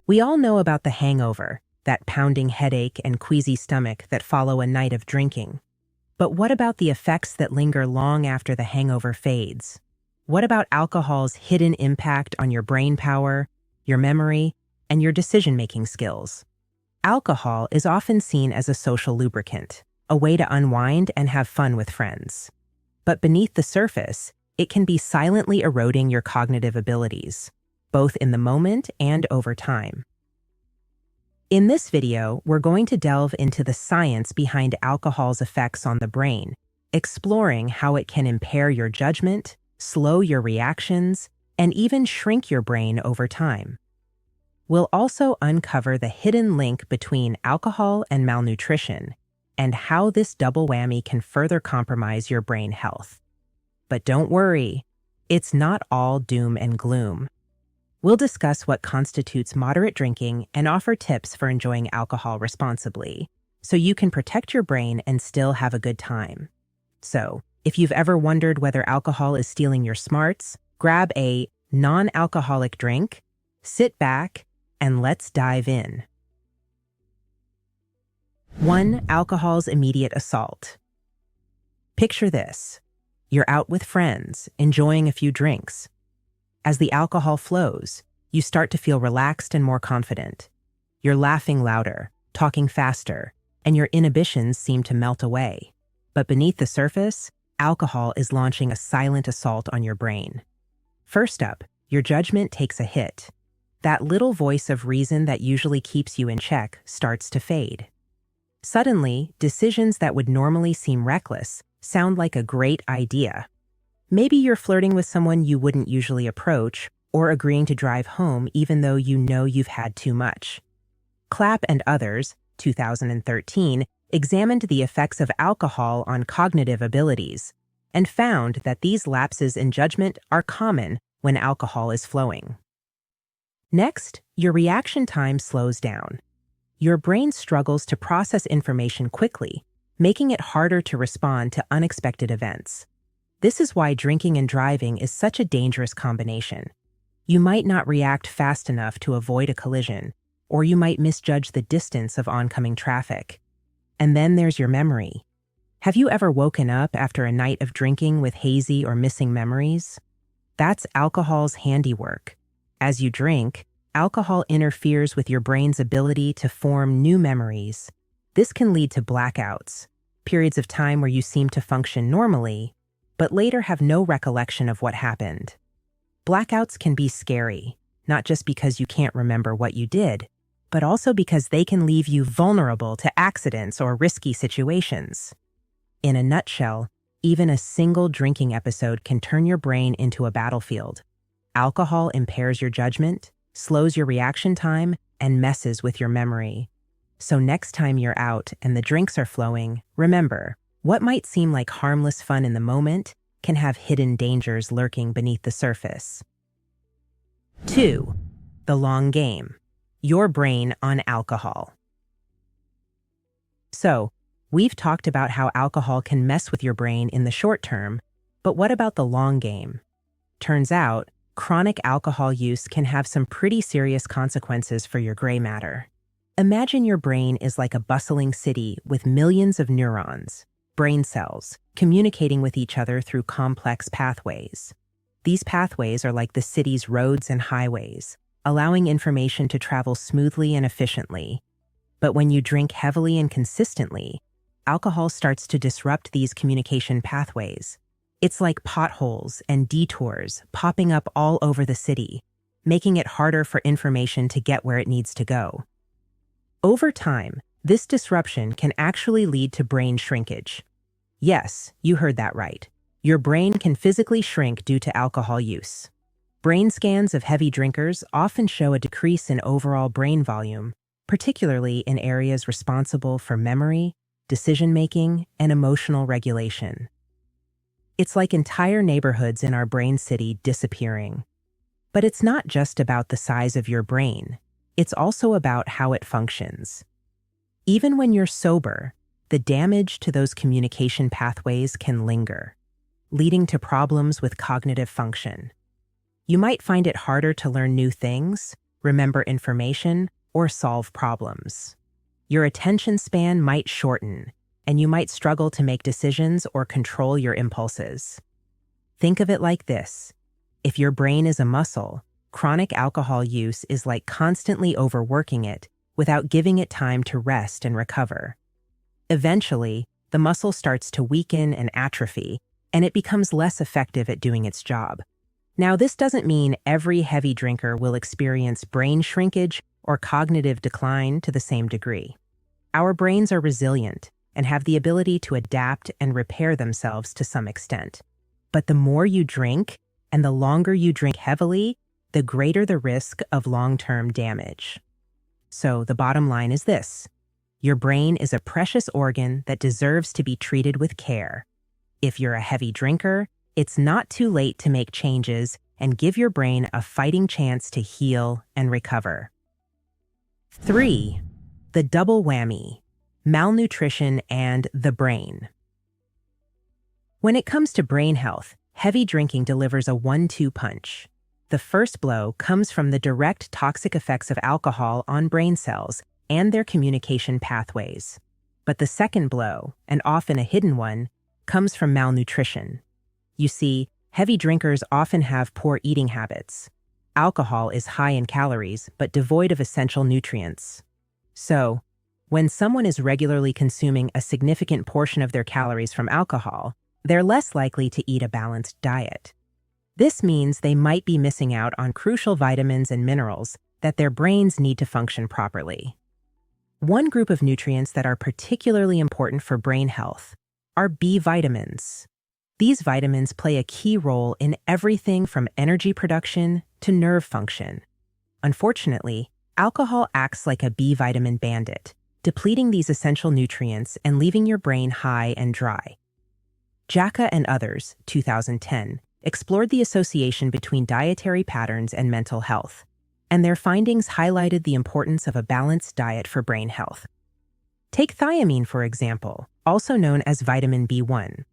We all know about the hangover, that pounding headache and queasy stomach that follow a night of drinking. But what about the effects that linger long after the hangover fades? What about alcohol's hidden impact on your brain power, your memory, and your decision-making skills? Alcohol is often seen as a social lubricant, a way to unwind and have fun with friends. But beneath the surface, it can be silently eroding your cognitive abilities, both in the moment and over time. In this video, we're going to delve into the science behind alcohol's effects on the brain, exploring how it can impair your judgment, slow your reactions, and even shrink your brain over time. We'll also uncover the hidden link between alcohol and malnutrition, and how this double whammy can further compromise your brain health. But don't worry, it's not all doom and gloom. We'll discuss what constitutes moderate drinking and offer tips for enjoying alcohol responsibly, so you can protect your brain and still have a good time. So, if you've ever wondered whether alcohol is stealing your smarts, grab a non-alcoholic drink, sit back, and let's dive in. 1. Alcohol's immediate assault. Picture this. You're out with friends, enjoying a few drinks. As the alcohol flows, you start to feel relaxed and more confident. You're laughing louder, talking faster, and your inhibitions seem to melt away. But beneath the surface, alcohol is launching a silent assault on your brain. First up, your judgment takes a hit. That little voice of reason that usually keeps you in check starts to fade. Suddenly, decisions that would normally seem reckless sound like a great idea. Maybe you're flirting with someone you wouldn't usually approach, or agreeing to drive home even though you know you've had too much. Clapp and others, 2013, examined the effects of alcohol on cognitive abilities, and found that these lapses in judgment are common when alcohol is flowing. Next, your reaction time slows down. Your brain struggles to process information quickly, making it harder to respond to unexpected events. This is why drinking and driving is such a dangerous combination. You might not react fast enough to avoid a collision, or you might misjudge the distance of oncoming traffic. And then there's your memory. Have you ever woken up after a night of drinking with hazy or missing memories? That's alcohol's handiwork. As you drink, alcohol interferes with your brain's ability to form new memories. This can lead to blackouts, periods of time where you seem to function normally, but later have no recollection of what happened. Blackouts can be scary, not just because you can't remember what you did, but also because they can leave you vulnerable to accidents or risky situations. In a nutshell, even a single drinking episode can turn your brain into a battlefield. Alcohol impairs your judgment, slows your reaction time, and messes with your memory. So next time you're out and the drinks are flowing, remember, what might seem like harmless fun in the moment can have hidden dangers lurking beneath the surface. 2. The long game. Your brain on alcohol. So, we've talked about how alcohol can mess with your brain in the short term, but what about the long game? Turns out, chronic alcohol use can have some pretty serious consequences for your gray matter. Imagine your brain is like a bustling city with millions of neurons, brain cells, communicating with each other through complex pathways. These pathways are like the city's roads and highways, allowing information to travel smoothly and efficiently. But when you drink heavily and consistently, alcohol starts to disrupt these communication pathways. It's like potholes and detours popping up all over the city, making it harder for information to get where it needs to go. Over time, this disruption can actually lead to brain shrinkage. Yes, you heard that right. Your brain can physically shrink due to alcohol use. Brain scans of heavy drinkers often show a decrease in overall brain volume, particularly in areas responsible for memory, decision-making, and emotional regulation. It's like entire neighborhoods in our brain city disappearing. But it's not just about the size of your brain. It's also about how it functions. Even when you're sober, the damage to those communication pathways can linger, leading to problems with cognitive function. You might find it harder to learn new things, remember information, or solve problems. Your attention span might shorten, and you might struggle to make decisions or control your impulses. Think of it like this. If your brain is a muscle, chronic alcohol use is like constantly overworking it without giving it time to rest and recover. Eventually, the muscle starts to weaken and atrophy, and it becomes less effective at doing its job. Now, this doesn't mean every heavy drinker will experience brain shrinkage or cognitive decline to the same degree. Our brains are resilient and have the ability to adapt and repair themselves to some extent. But the more you drink, and the longer you drink heavily, the greater the risk of long-term damage. So the bottom line is this. Your brain is a precious organ that deserves to be treated with care. If you're a heavy drinker, it's not too late to make changes and give your brain a fighting chance to heal and recover. 3. The double whammy: malnutrition and the brain. When it comes to brain health, heavy drinking delivers a 1-2 punch. The first blow comes from the direct toxic effects of alcohol on brain cells and their communication pathways. But the second blow, and often a hidden one, comes from malnutrition. You see, heavy drinkers often have poor eating habits. Alcohol is high in calories, but devoid of essential nutrients. So, when someone is regularly consuming a significant portion of their calories from alcohol, they're less likely to eat a balanced diet. This means they might be missing out on crucial vitamins and minerals that their brains need to function properly. One group of nutrients that are particularly important for brain health are B vitamins. These vitamins play a key role in everything from energy production to nerve function. Unfortunately, alcohol acts like a B vitamin bandit, depleting these essential nutrients and leaving your brain high and dry. Jacka and others, 2010, explored the association between dietary patterns and mental health, and their findings highlighted the importance of a balanced diet for brain health. Take thiamine, for example, also known as vitamin B1.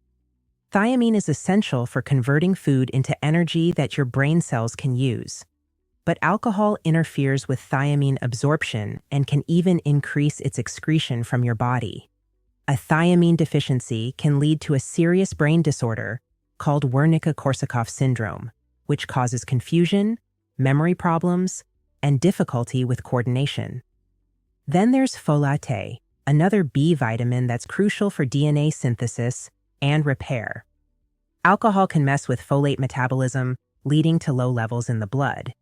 Thiamine is essential for converting food into energy that your brain cells can use. But alcohol interferes with thiamine absorption and can even increase its excretion from your body. A thiamine deficiency can lead to a serious brain disorder called Wernicke-Korsakoff syndrome, which causes confusion, memory problems, and difficulty with coordination. Then there's folate, another B vitamin that's crucial for DNA synthesis and repair. Alcohol can mess with folate metabolism, leading to low levels in the blood.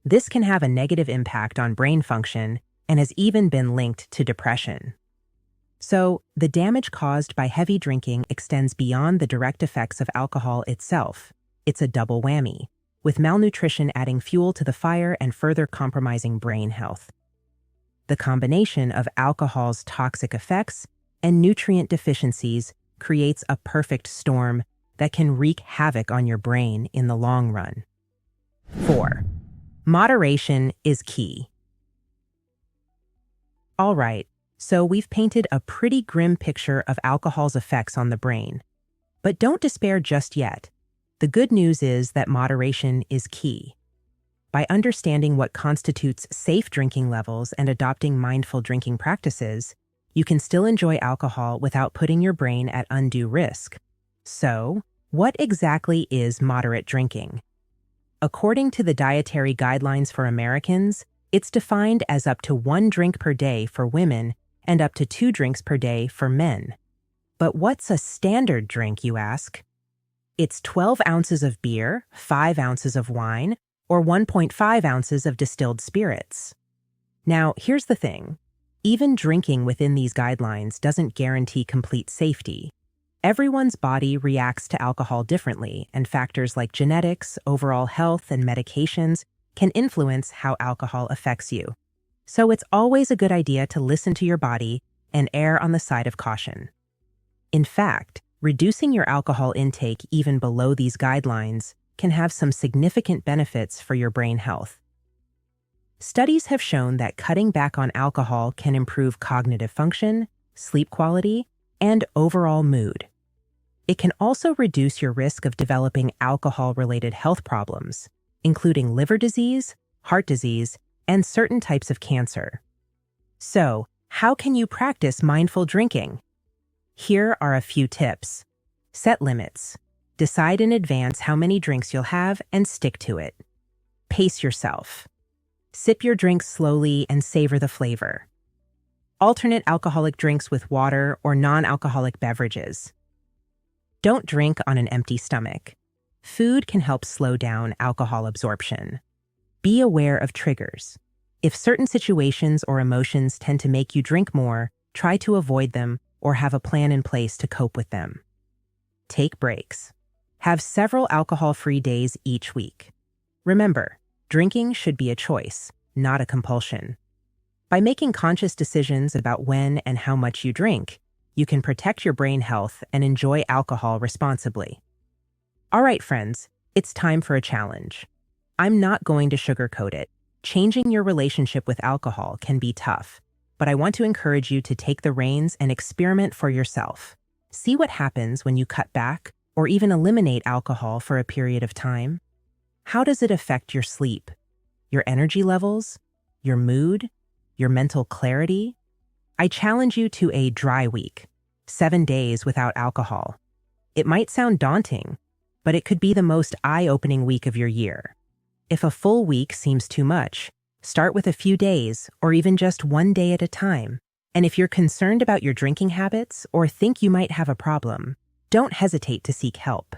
This can have a negative impact on brain function and has even been linked to depression. So, the damage caused by heavy drinking extends beyond the direct effects of alcohol itself. It's a double whammy, with malnutrition adding fuel to the fire and further compromising brain health. The combination of alcohol's toxic effects and nutrient deficiencies creates a perfect storm that can wreak havoc on your brain in the long run. 4. Moderation is key. All right, so we've painted a pretty grim picture of alcohol's effects on the brain. But don't despair just yet. The good news is that moderation is key. By understanding what constitutes safe drinking levels and adopting mindful drinking practices, you can still enjoy alcohol without putting your brain at undue risk. So, what exactly is moderate drinking? According to the Dietary Guidelines for Americans, it's defined as up to 1 drink per day for women and up to 2 drinks per day for men. But what's a standard drink, you ask? It's 12 ounces of beer, 5 ounces of wine, or 1.5 ounces of distilled spirits. Now, here's the thing. Even drinking within these guidelines doesn't guarantee complete safety. Everyone's body reacts to alcohol differently, and factors like genetics, overall health, and medications can influence how alcohol affects you. So it's always a good idea to listen to your body and err on the side of caution. In fact, reducing your alcohol intake even below these guidelines can have some significant benefits for your brain health. Studies have shown that cutting back on alcohol can improve cognitive function, sleep quality, and overall mood. It can also reduce your risk of developing alcohol-related health problems, including liver disease, heart disease, and certain types of cancer. So, how can you practice mindful drinking? Here are a few tips. Set limits. Decide in advance how many drinks you'll have and stick to it. Pace yourself. Sip your drinks slowly and savor the flavor. Alternate alcoholic drinks with water or non-alcoholic beverages. Don't drink on an empty stomach. Food can help slow down alcohol absorption. Be aware of triggers. If certain situations or emotions tend to make you drink more, try to avoid them or have a plan in place to cope with them. Take breaks. Have several alcohol-free days each week. Remember, drinking should be a choice, not a compulsion. By making conscious decisions about when and how much you drink, you can protect your brain health and enjoy alcohol responsibly. All right, friends, it's time for a challenge. I'm not going to sugarcoat it. Changing your relationship with alcohol can be tough, but I want to encourage you to take the reins and experiment for yourself. See what happens when you cut back or even eliminate alcohol for a period of time. How does it affect your sleep, your energy levels, your mood, your mental clarity? I challenge you to a dry week, 7 days without alcohol. It might sound daunting, but it could be the most eye-opening week of your year. If a full week seems too much, start with a few days or even just 1 day at a time. And if you're concerned about your drinking habits or think you might have a problem, don't hesitate to seek help.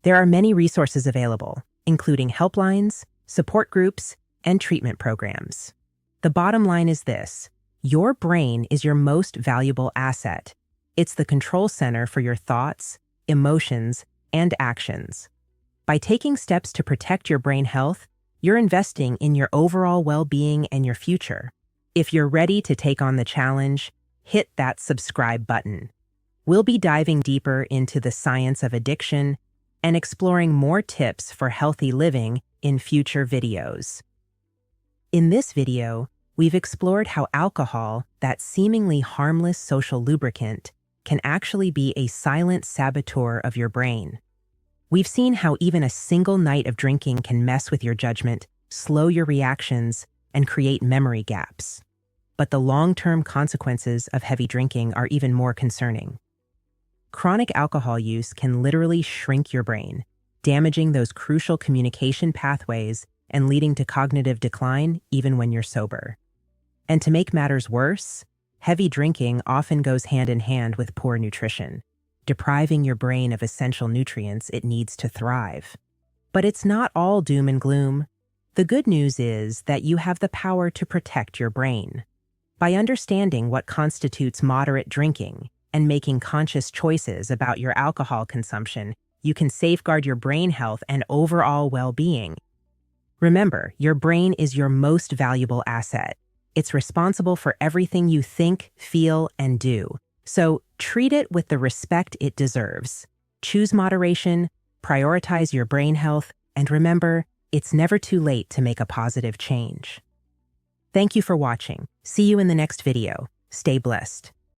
There are many resources available, including helplines, support groups, and treatment programs. The bottom line is this: your brain is your most valuable asset. It's the control center for your thoughts, emotions, and actions. By taking steps to protect your brain health, you're investing in your overall well-being and your future. If you're ready to take on the challenge, hit that subscribe button. We'll be diving deeper into the science of addiction and exploring more tips for healthy living in future videos. In this video, we've explored how alcohol, that seemingly harmless social lubricant, can actually be a silent saboteur of your brain. We've seen how even a single night of drinking can mess with your judgment, slow your reactions, and create memory gaps. But the long-term consequences of heavy drinking are even more concerning. Chronic alcohol use can literally shrink your brain, damaging those crucial communication pathways and leading to cognitive decline even when you're sober. And to make matters worse, heavy drinking often goes hand in hand with poor nutrition, depriving your brain of essential nutrients it needs to thrive. But it's not all doom and gloom. The good news is that you have the power to protect your brain. By understanding what constitutes moderate drinking and making conscious choices about your alcohol consumption, you can safeguard your brain health and overall well-being. Remember, your brain is your most valuable asset. It's responsible for everything you think, feel, and do. So treat it with the respect it deserves. Choose moderation, prioritize your brain health, and remember, it's never too late to make a positive change. Thank you for watching. See you in the next video. Stay blessed.